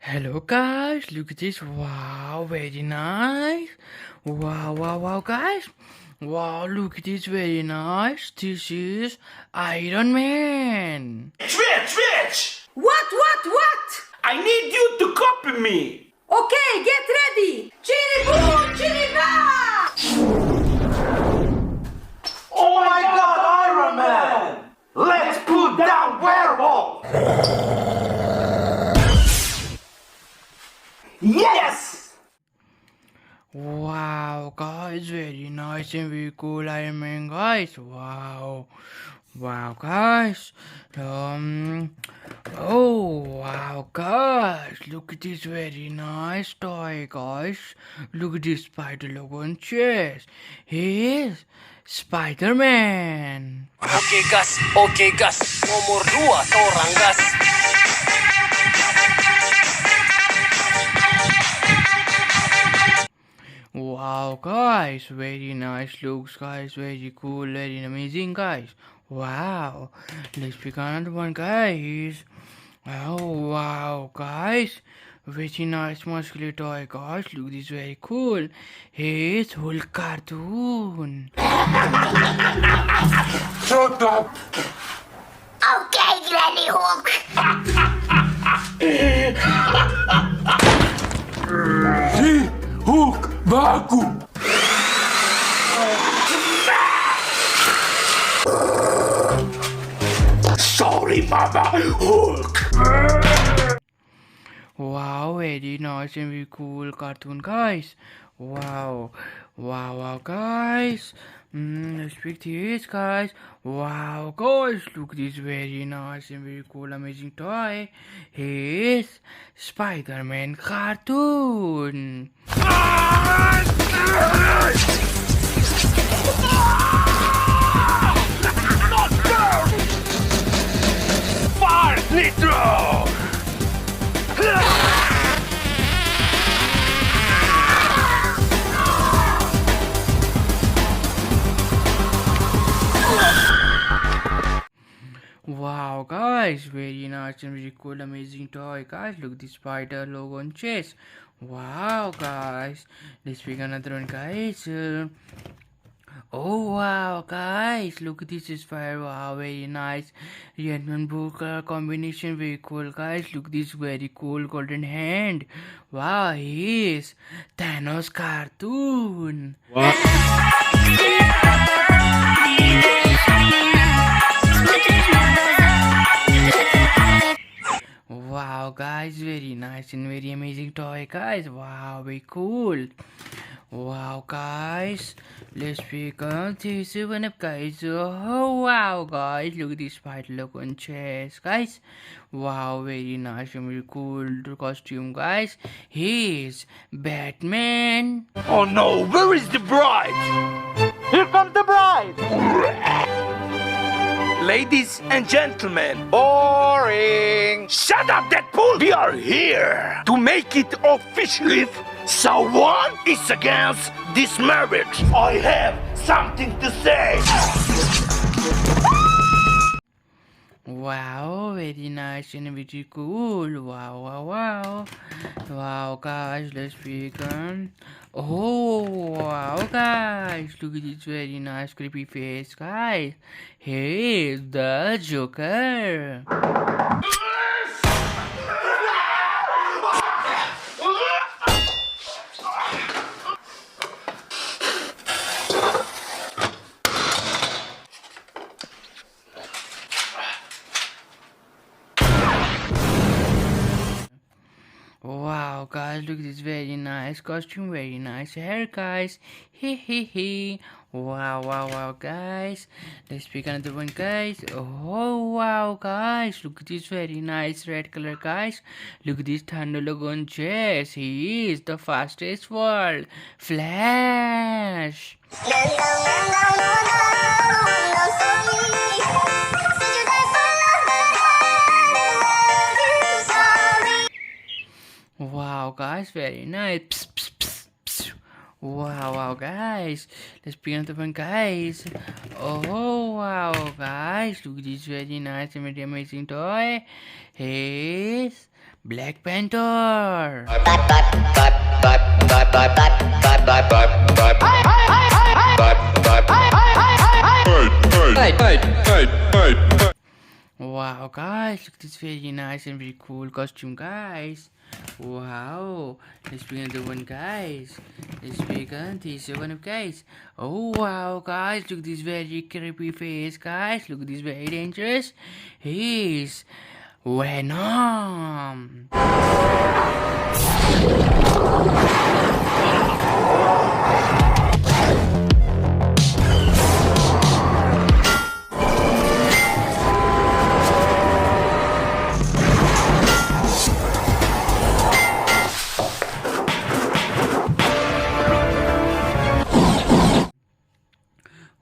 Hello guys, look at this. Wow, very nice. Wow, guys. Wow, look at this, very nice. This is Iron Man. Switch! What? I need you to copy me! Okay, get ready! Chiri boom, chiri ba! Oh my god, Iron Man! Let's put down werewolf! Yes! Wow, guys, very nice and very cool Iron Man, guys. Wow, guys. Oh, wow, guys. Look at this very nice toy, guys. Look at this spider logo on chest. He's Spiderman. Oke gas, nomor 2 orang gas. Wow, guys, very nice looks, guys, very cool, very amazing, guys. Wow, let's pick another one, guys. Oh, wow, guys, very nice muscular toy, guys. Look, this is very cool. It's Hulk cartoon. Shut up! Okay, Granny Hulk. Si Hulk bago! Sorry, Mama Hulk! Wow, very nice and very cool cartoon, guys. Wow, guys. Let's pick this, guys. Wow, guys, look this very nice and very cool, amazing toy. Here's Spider-Man cartoon. Fire Nitro! Wow, guys, very nice and very cool, amazing toy, guys. Look this spider logo on chest. Wow, guys, let's pick another one, guys. Oh wow, guys, look at this is fire. Wow, very nice red and blue color combination, very cool, guys. Look this very cool golden hand. Wow, he is Tanos cartoon. Wow, guys, very nice and very amazing toy, guys. Wow, very cool. Wow, guys, let's pick up this one up, guys. Oh wow, guys, look at this spider look on chest, guys. Wow, very nice and very cool costume, guys. He's Batman. Oh no, where is the bride? Here comes the bride! Ladies and gentlemen, boring! Shut up, Deadpool! We are here to make it official. Someone is against this marriage. I have something to say. Wow, very nice and very cool. Wow. Wow, guys, let's begin. Oh, wow, guys, look at this very nice creepy face, guys. Here's the Joker. Wow, guys, look at this very nice costume, very nice hair, guys. He. Wow, guys. Let's pick another one, guys. Oh, wow, guys. Look at this very nice red color, guys. Look at this thunder logo on chest. He is the fastest world. Flash. Wow, guys, very nice. Psst. Wow, guys. Let's begin the one, guys. Oh, wow, guys. Look at this very nice and very amazing toy. Here's Black Panther. Wow, guys, look, this very nice and very cool costume, guys. Wow, let's pick another one, guys. Let's pick this one, guys. Oh wow, guys, look this very creepy face, guys. Look this very dangerous. He's Venom.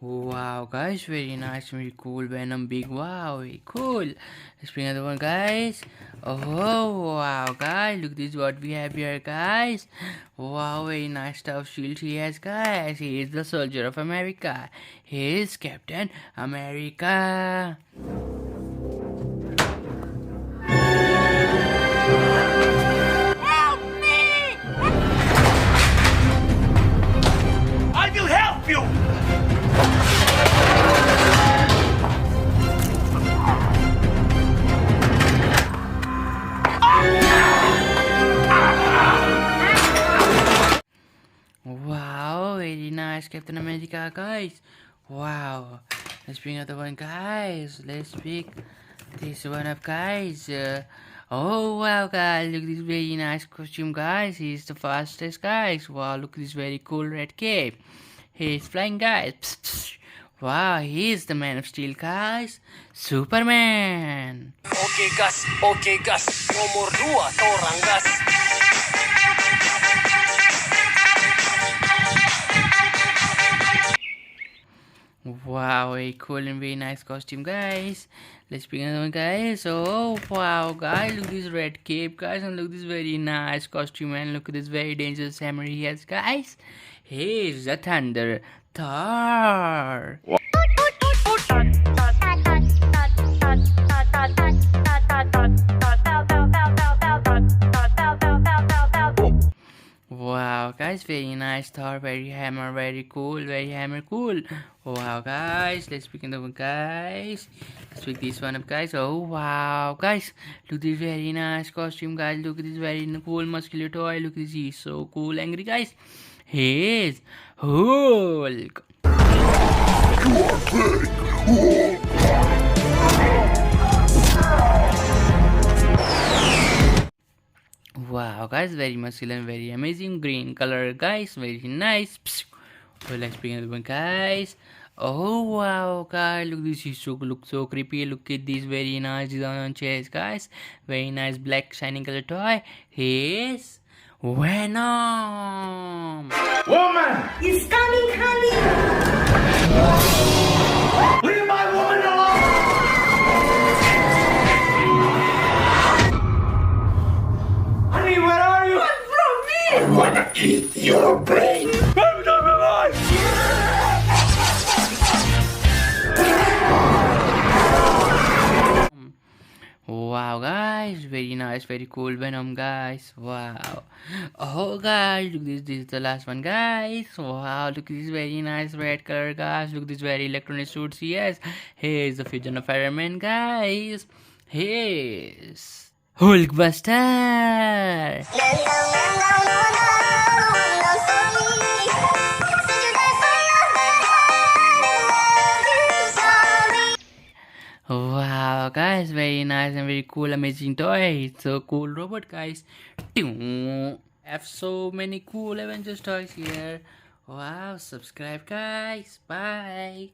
Wow, guys, very nice, very cool. Venom big, wow, very cool. Let's bring another one, guys. Oh wow, guys, look, this is what we have here, guys. Wow, very nice stuff shield he has, guys. He is the soldier of America. He is Captain America. Help me! I will help you! Wow, very nice, Captain America, guys. Wow, let's bring another one, guys. Let's pick this one up, guys. Oh wow, guys, look this very nice costume, guys. He's the fastest, guys. Wow, look this very cool red cape. He's flying, guys. Psst, psst. Wow, he's the Man of Steel, guys. Superman. Okay gas, nomor 2 Thor ang gas. Wow, very cool and very nice costume, guys. Let's pick another one, guys. Oh wow, guys, look this red cape, guys, and look this very nice costume, and look at this very dangerous hammer he has, guys. He's the Thunder Thor. Wow, guys, very nice Thor, very hammer, very cool, very hammer cool. Wow, guys, let's pick another one, guys. Let's pick this one up, guys. Oh wow, guys, look this very nice costume, guys. Look at this very cool muscular toy. Look at this, he's so cool, angry, guys. He is Hulk. Wow, guys, very muscular and very amazing. Green color, guys, very nice. So let's bring another one, guys. Oh wow, guys, look this is look so creepy. Look at this very nice design on chest, guys. Very nice black shining color toy. Here's Venom. Woman! He's coming, honey! Leave my woman alone! Honey, where are you? Run from me! I wanna eat your brain! I'm not alive! Wow, guys, very nice, very cool Venom, guys. Wow. Oh guys, look this is the last one, guys. Wow, look this very nice red color, guys. Look this very electronic suits he has. Here's the fusion of Ironman, guys. Here's Hulkbuster. Wow, guys, very nice and very cool, amazing toy. It's so cool robot, guys. Have so many cool Avengers toys here. Wow, subscribe, guys. Bye.